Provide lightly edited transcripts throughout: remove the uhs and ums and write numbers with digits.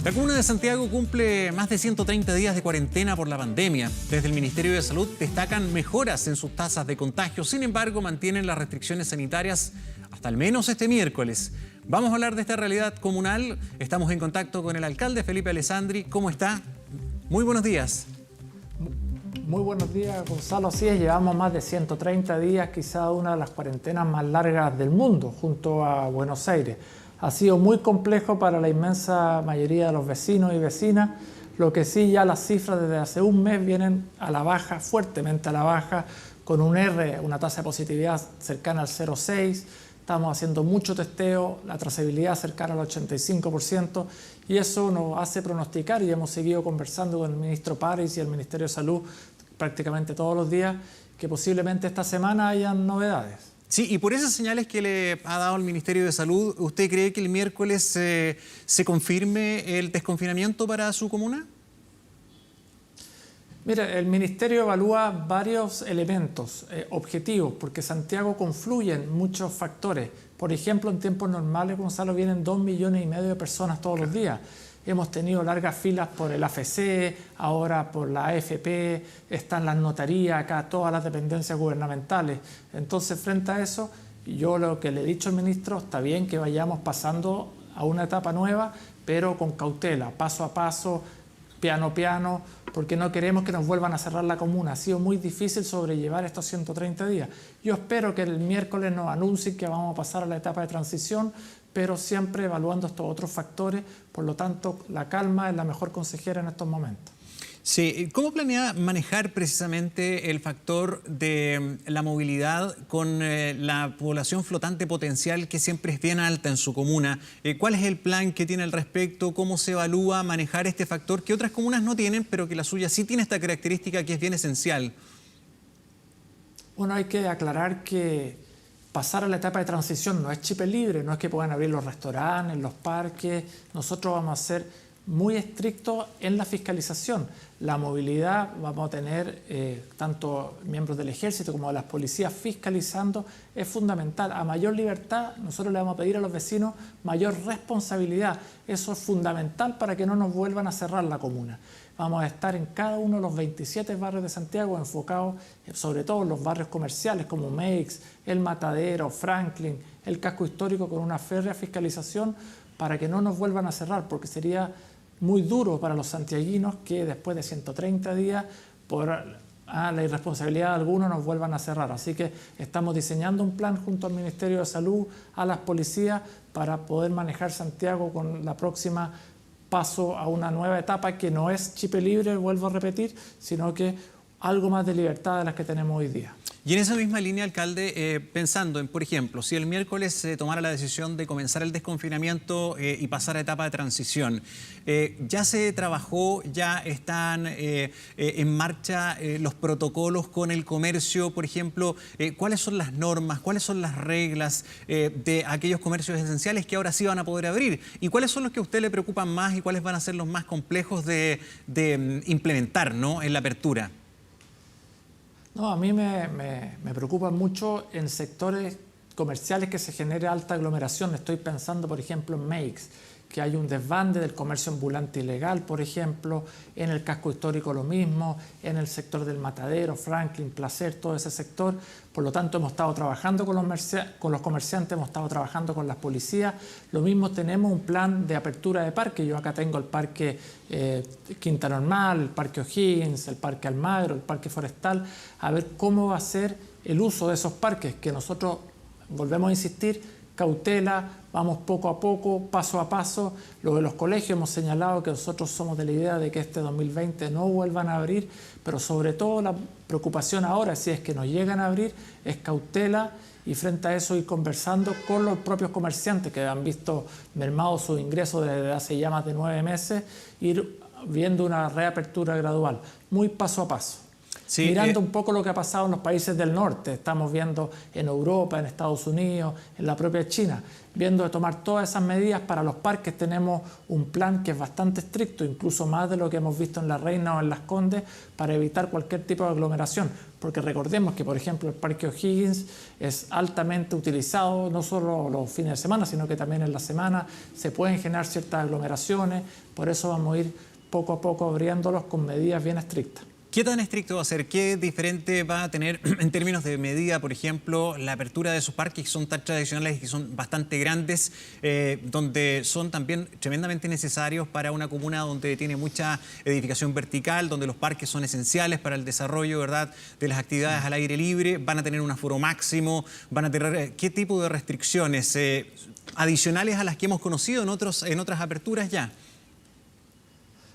La comuna de Santiago cumple más de 130 días de cuarentena por la pandemia. Desde el Ministerio de Salud destacan mejoras en sus tasas de contagio. Sin embargo, mantienen las restricciones sanitarias hasta al menos este miércoles. Vamos a hablar de esta realidad comunal. Estamos en contacto con el alcalde Felipe Alessandri. ¿Cómo está? Muy buenos días. Muy buenos días, Gonzalo. Así es, llevamos más de 130 días, quizá una de las cuarentenas más largas del mundo, junto a Buenos Aires. Ha sido muy complejo para la inmensa mayoría de los vecinos y vecinas, lo que sí ya las cifras desde hace un mes vienen a la baja, fuertemente a la baja, con un R, una tasa de positividad cercana al 0,6, estamos haciendo mucho testeo, la trazabilidad cercana al 85%, y eso nos hace pronosticar, y hemos seguido conversando con el ministro París y el Ministerio de Salud prácticamente todos los días, que posiblemente esta semana hayan novedades. Sí, y por esas señales que le ha dado el Ministerio de Salud, ¿usted cree que el miércoles se confirme el desconfinamiento para su comuna? Mire, el Ministerio evalúa varios elementos objetivos, porque Santiago confluyen muchos factores. Por ejemplo, en tiempos normales, Gonzalo, vienen 2,5 millones de personas todos los días. Hemos tenido largas filas por el AFC, ahora por la AFP, están las notarías, acá todas las dependencias gubernamentales. Entonces, frente a eso, yo lo que le he dicho al ministro, está bien que vayamos pasando a una etapa nueva, pero con cautela, paso a paso, piano a piano, porque no queremos que nos vuelvan a cerrar la comuna. Ha sido muy difícil sobrellevar estos 130 días. Yo espero que el miércoles nos anuncien que vamos a pasar a la etapa de transición, pero siempre evaluando estos otros factores. Por lo tanto, la calma es la mejor consejera en estos momentos. Sí, ¿cómo planea manejar precisamente el factor de la movilidad con la población flotante potencial que siempre es bien alta en su comuna? ¿Cuál es el plan que tiene al respecto? ¿Cómo se evalúa manejar este factor que otras comunas no tienen, pero que la suya sí tiene esta característica que es bien esencial? Bueno, hay que aclarar que pasar a la etapa de transición no es chip libre, no es que puedan abrir los restaurantes, los parques. Nosotros vamos a ser muy estrictos en la fiscalización. La movilidad, vamos a tener tanto miembros del ejército como de las policías fiscalizando, es fundamental. A mayor libertad, nosotros le vamos a pedir a los vecinos mayor responsabilidad. Eso es fundamental para que no nos vuelvan a cerrar la comuna. Vamos a estar en cada uno de los 27 barrios de Santiago enfocados sobre todo en los barrios comerciales como Meix, El Matadero, Franklin, el casco histórico, con una férrea fiscalización para que no nos vuelvan a cerrar, porque sería muy duro para los santiaguinos que después de 130 días, por la irresponsabilidad de algunos, nos vuelvan a cerrar. Así que estamos diseñando un plan junto al Ministerio de Salud, a las policías, para poder manejar Santiago con la próxima paso a una nueva etapa que no es chip libre, vuelvo a repetir, sino que algo más de libertad de las que tenemos hoy día. Y en esa misma línea, alcalde, pensando en, por ejemplo, si el miércoles se tomara la decisión de comenzar el desconfinamiento y pasar a etapa de transición, ¿ya se trabajó, ya están en marcha los protocolos con el comercio? Por ejemplo, ¿cuáles son las normas, cuáles son las reglas de aquellos comercios esenciales que ahora sí van a poder abrir? ¿Y cuáles son los que a usted le preocupan más y cuáles van a ser los más complejos de implementar, ¿no?, en la apertura? No, a mí me preocupa mucho en sectores comerciales que se genere alta aglomeración. Estoy pensando, por ejemplo, en Meix, que hay un desbande del comercio ambulante ilegal, por ejemplo, en el casco histórico lo mismo, en el sector del Matadero, Franklin, Placer, todo ese sector. Por lo tanto, hemos estado trabajando con los comerciantes, hemos estado trabajando con las policías. Lo mismo, tenemos un plan de apertura de parques. Yo acá tengo el parque Quinta Normal, el parque O'Higgins, el parque Almagro, el parque Forestal, a ver cómo va a ser el uso de esos parques, que nosotros, volvemos a insistir, cautela, vamos poco a poco, paso a paso. Lo de los colegios, hemos señalado que nosotros somos de la idea de que este 2020 no vuelvan a abrir, pero sobre todo la preocupación ahora, si es que nos llegan a abrir, es cautela, y frente a eso ir conversando con los propios comerciantes que han visto mermados sus ingresos desde hace ya más de 9 meses, ir viendo una reapertura gradual, muy paso a paso. Sí, mirando un poco lo que ha pasado en los países del norte, estamos viendo en Europa, en Estados Unidos, en la propia China, viendo de tomar todas esas medidas. Para los parques tenemos un plan que es bastante estricto, incluso más de lo que hemos visto en La Reina o en Las Condes, para evitar cualquier tipo de aglomeración, porque recordemos que, por ejemplo, el Parque O'Higgins es altamente utilizado, no solo los fines de semana, sino que también en la semana se pueden generar ciertas aglomeraciones, por eso vamos a ir poco a poco abriéndolos con medidas bien estrictas. ¿Qué tan estricto va a ser? ¿Qué diferente va a tener en términos de medida, por ejemplo, la apertura de esos parques que son tan tradicionales y que son bastante grandes, donde son también tremendamente necesarios para una comuna donde tiene mucha edificación vertical, donde los parques son esenciales para el desarrollo, ¿verdad?, de las actividades al aire libre? ¿Van a tener un aforo máximo? ¿Van a tener qué tipo de restricciones adicionales a las que hemos conocido en otras aperturas ya?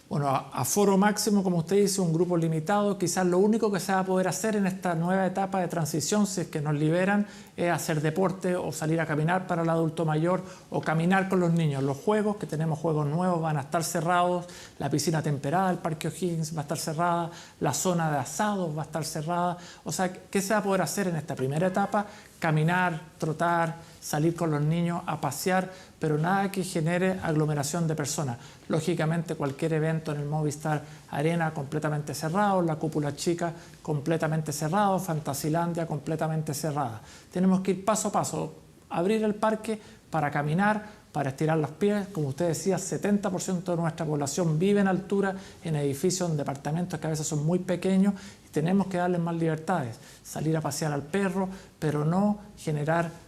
Bueno, aforo máximo, como usted dice, un grupo limitado. Quizás lo único que se va a poder hacer en esta nueva etapa de transición, si es que nos liberan, es hacer deporte o salir a caminar para el adulto mayor o caminar con los niños. Los juegos, que tenemos juegos nuevos, van a estar cerrados. La piscina temperada del Parque O'Higgins va a estar cerrada. La zona de asados va a estar cerrada. O sea, ¿qué se va a poder hacer en esta primera etapa? Caminar, trotar, salir con los niños a pasear, pero nada que genere aglomeración de personas. Lógicamente, cualquier evento en el Movistar Arena completamente cerrado, la Cúpula Chica completamente cerrado, Fantasilandia completamente cerrada. Tenemos que ir paso a paso, abrir el parque para caminar, para estirar los pies. Como usted decía, 70% de nuestra población vive en altura, en edificios, en departamentos que a veces son muy pequeños, y tenemos que darles más libertades, salir a pasear al perro, pero no generar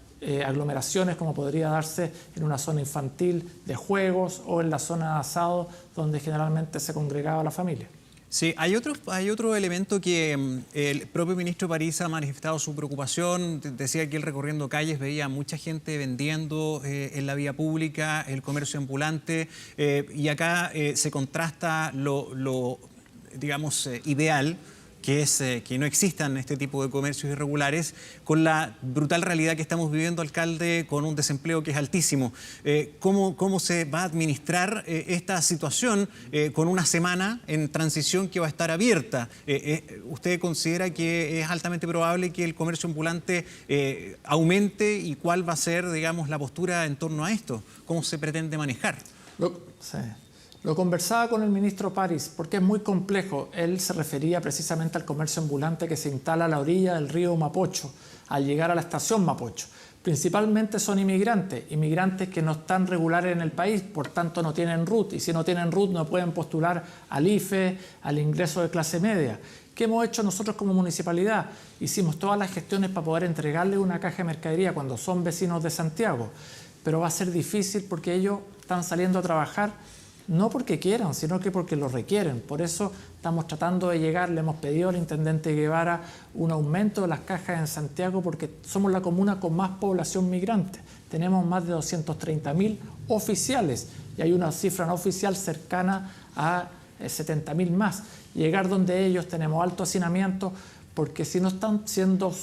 aglomeraciones como podría darse en una zona infantil de juegos o en la zona de asado donde generalmente se congregaba la familia. Sí, hay otro elemento que el propio ministro París ha manifestado su preocupación. Decía que él recorriendo calles veía a mucha gente vendiendo en la vía pública, el comercio ambulante, y acá se contrasta lo digamos, ideal, que es que no existan este tipo de comercios irregulares, con la brutal realidad que estamos viviendo, alcalde, con un desempleo que es altísimo. ¿Cómo se va a administrar esta situación con una semana en transición que va a estar abierta? ¿Usted considera que es altamente probable que el comercio ambulante aumente, y cuál va a ser, digamos, la postura en torno a esto? ¿Cómo se pretende manejar? Sí. Lo conversaba con el ministro París porque es muy complejo. Él se refería precisamente al comercio ambulante que se instala a la orilla del río Mapocho, al llegar a la estación Mapocho. Principalmente son inmigrantes que no están regulares en el país, por tanto no tienen RUT, y si no tienen RUT no pueden postular al IFE, al ingreso de clase media. ¿Qué hemos hecho nosotros como municipalidad? Hicimos todas las gestiones para poder entregarle una caja de mercadería cuando son vecinos de Santiago, pero va a ser difícil porque ellos están saliendo a trabajar no porque quieran, sino que porque lo requieren. Por eso estamos tratando de llegar, le hemos pedido al intendente Guevara un aumento de las cajas en Santiago porque somos la comuna con más población migrante. Tenemos más de 230.000 oficiales y hay una cifra no oficial cercana a 70.000 más. Llegar donde ellos, tenemos alto hacinamiento, porque si no están siendo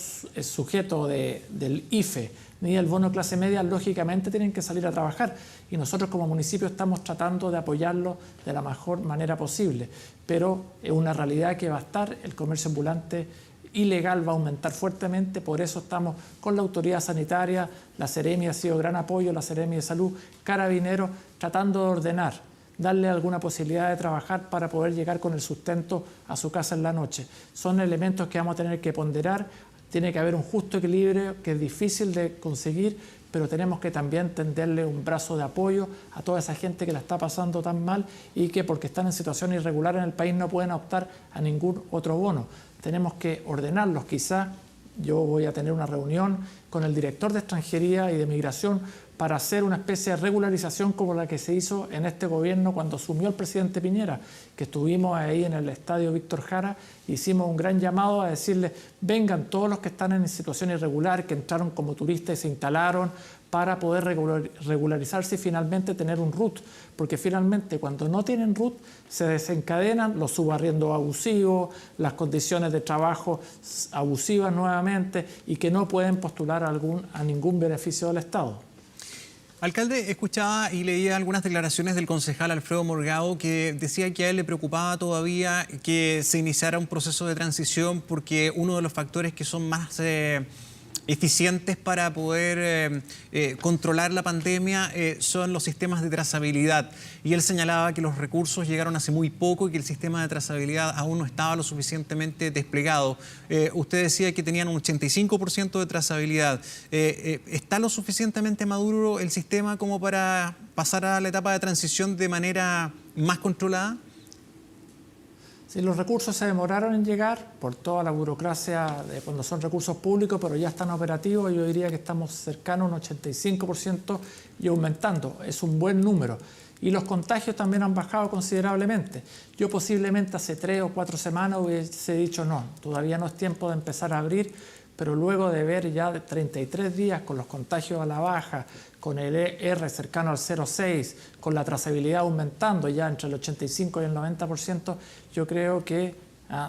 sujetos del IFE ni el bono clase media, lógicamente tienen que salir a trabajar, y nosotros como municipio estamos tratando de apoyarlos de la mejor manera posible, pero es una realidad que va a estar. El comercio ambulante ilegal va a aumentar fuertemente, por eso estamos con la autoridad sanitaria, la Seremi ha sido gran apoyo, la Seremi de Salud, Carabineros, tratando de ordenar, darle alguna posibilidad de trabajar para poder llegar con el sustento a su casa en la noche. Son elementos que vamos a tener que ponderar. Tiene que haber un justo equilibrio que es difícil de conseguir, pero tenemos que también tenderle un brazo de apoyo a toda esa gente que la está pasando tan mal y que porque están en situación irregular en el país no pueden optar a ningún otro bono. Tenemos que ordenarlos. Quizá yo voy a tener una reunión con el director de Extranjería y de Migración para hacer una especie de regularización como la que se hizo en este gobierno cuando asumió el presidente Piñera, que estuvimos ahí en el estadio Víctor Jara, hicimos un gran llamado a decirles: vengan todos los que están en situación irregular, que entraron como turistas y se instalaron, para poder regularizarse y finalmente tener un RUT, porque finalmente cuando no tienen RUT se desencadenan los subarriendos abusivos, las condiciones de trabajo abusivas nuevamente, y que no pueden postular a ningún beneficio del Estado. Alcalde, escuchaba y leía algunas declaraciones del concejal Alfredo Morgado que decía que a él le preocupaba todavía que se iniciara un proceso de transición porque uno de los factores que son más eficientes para poder controlar la pandemia son los sistemas de trazabilidad. Y él señalaba que los recursos llegaron hace muy poco y que el sistema de trazabilidad aún no estaba lo suficientemente desplegado. Usted decía que tenían un 85% de trazabilidad. ¿Está lo suficientemente maduro el sistema como para pasar a la etapa de transición de manera más controlada? Sí, los recursos se demoraron en llegar por toda la burocracia de cuando son recursos públicos, pero ya están operativos. Yo diría que estamos cercanos a un 85% y aumentando. Es un buen número. Y los contagios también han bajado considerablemente. Yo posiblemente hace 3 o 4 semanas hubiese dicho no, todavía no es tiempo de empezar a abrir, pero luego de ver ya 33 días con los contagios a la baja, con el R cercano al 0,6, con la trazabilidad aumentando ya entre el 85 y el 90%, yo creo que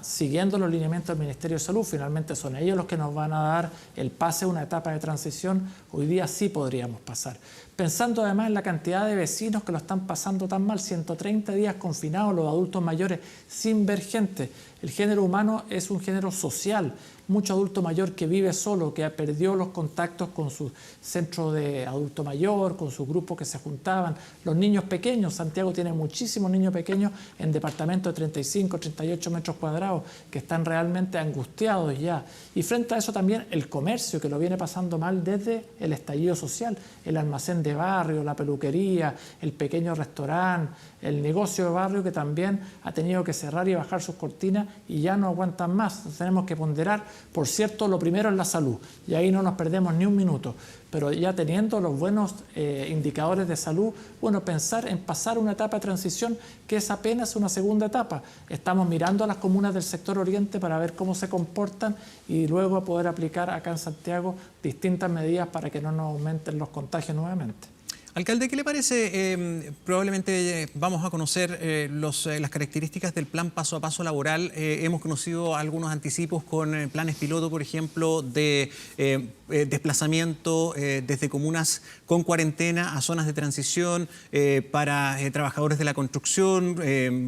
siguiendo los lineamientos del Ministerio de Salud, finalmente son ellos los que nos van a dar el pase a una etapa de transición, hoy día sí podríamos pasar. Pensando además en la cantidad de vecinos que lo están pasando tan mal, 130 días confinados, los adultos mayores sin ver gente. El género humano es un género social. Mucho adulto mayor que vive solo, que perdió los contactos con su centro de adulto mayor, con sus grupos que se juntaban. Los niños pequeños, Santiago tiene muchísimos niños pequeños en departamentos de 35, 38 metros cuadrados que están realmente angustiados ya. Y frente a eso también el comercio, que lo viene pasando mal desde el estallido social, el almacén de barrio, la peluquería, el pequeño restaurante, el negocio de barrio que también ha tenido que cerrar y bajar sus cortinas y ya no aguantan más. Entonces tenemos que ponderar, por cierto, lo primero es la salud y ahí no nos perdemos ni un minuto, pero ya teniendo los buenos indicadores de salud, bueno, pensar en pasar una etapa de transición que es apenas una segunda etapa. Estamos mirando a las comunas del sector oriente para ver cómo se comportan y luego poder aplicar acá en Santiago distintas medidas para que no nos aumenten los contagios nuevamente. Alcalde, ¿qué le parece? Probablemente vamos a conocer las características del plan paso a paso laboral. Hemos conocido algunos anticipos con planes piloto, por ejemplo, de desplazamiento desde comunas con cuarentena a zonas de transición para trabajadores de la construcción,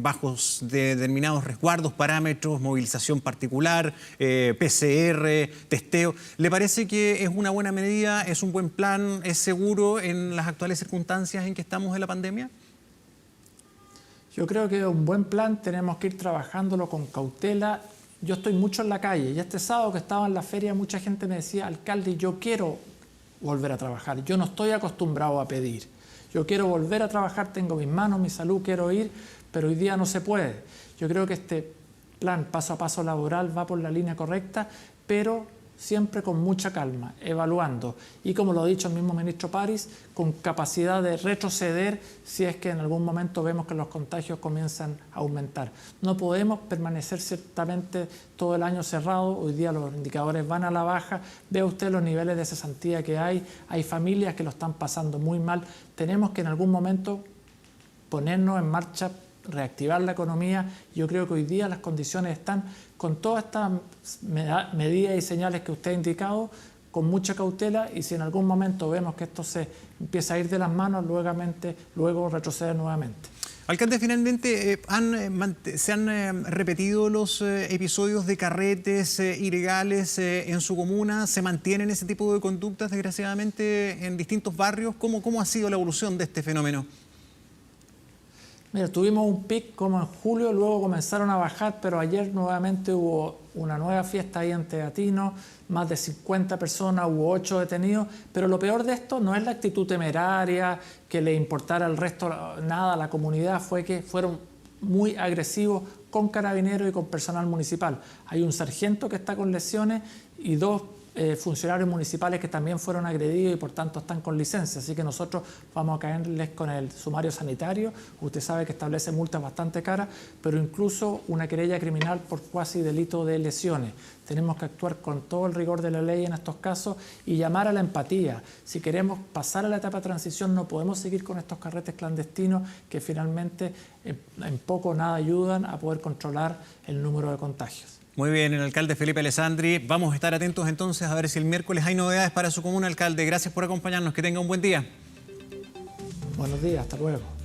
bajos de determinados resguardos, parámetros, movilización particular, PCR, testeo. ¿Le parece que es una buena medida, es un buen plan, es seguro en las actuales circunstancias en que estamos en la pandemia? Yo creo que es un buen plan, tenemos que ir trabajándolo con cautela. Yo estoy mucho en la calle y este sábado que estaba en la feria mucha gente me decía, alcalde, yo quiero volver a trabajar, yo no estoy acostumbrado a pedir, yo quiero volver a trabajar, tengo mis manos, mi salud, quiero ir, pero hoy día no se puede. Yo creo que este plan paso a paso laboral va por la línea correcta, pero siempre con mucha calma, evaluando y, como lo ha dicho el mismo ministro París, con capacidad de retroceder si es que en algún momento vemos que los contagios comienzan a aumentar. No podemos permanecer ciertamente todo el año cerrado, hoy día los indicadores van a la baja, vea usted los niveles de cesantía que hay familias que lo están pasando muy mal, tenemos que en algún momento ponernos en marcha, reactivar la economía. Yo creo que hoy día las condiciones están, con todas estas medidas y señales que usted ha indicado, con mucha cautela, y si en algún momento vemos que esto se empieza a ir de las manos, luego retroceder nuevamente. Alcalde, finalmente se han repetido los episodios de carretes ilegales en su comuna. ¿Se mantienen ese tipo de conductas, desgraciadamente, en distintos barrios? ¿Cómo ha sido la evolución de este fenómeno? Mira, tuvimos un pic como en julio, luego comenzaron a bajar, pero ayer nuevamente hubo una nueva fiesta ahí en Teatino, más de 50 personas, hubo 8 detenidos, pero lo peor de esto no es la actitud temeraria, que le importara al resto nada a la comunidad, fue que fueron muy agresivos con carabineros y con personal municipal. Hay un sargento que está con lesiones y 2 funcionarios municipales que también fueron agredidos y por tanto están con licencia, así que nosotros vamos a caerles con el sumario sanitario. Usted sabe que establece multas bastante caras, pero incluso una querella criminal por cuasi delito de lesiones. Tenemos que actuar con todo el rigor de la ley en estos casos y llamar a la empatía. Si queremos pasar a la etapa de transición, no podemos seguir con estos carretes clandestinos que finalmente en poco o nada ayudan a poder controlar el número de contagios. Muy bien, el alcalde Felipe Alessandri. Vamos a estar atentos entonces a ver si el miércoles hay novedades para su comuna, alcalde. Gracias por acompañarnos. Que tenga un buen día. Buenos días, hasta luego.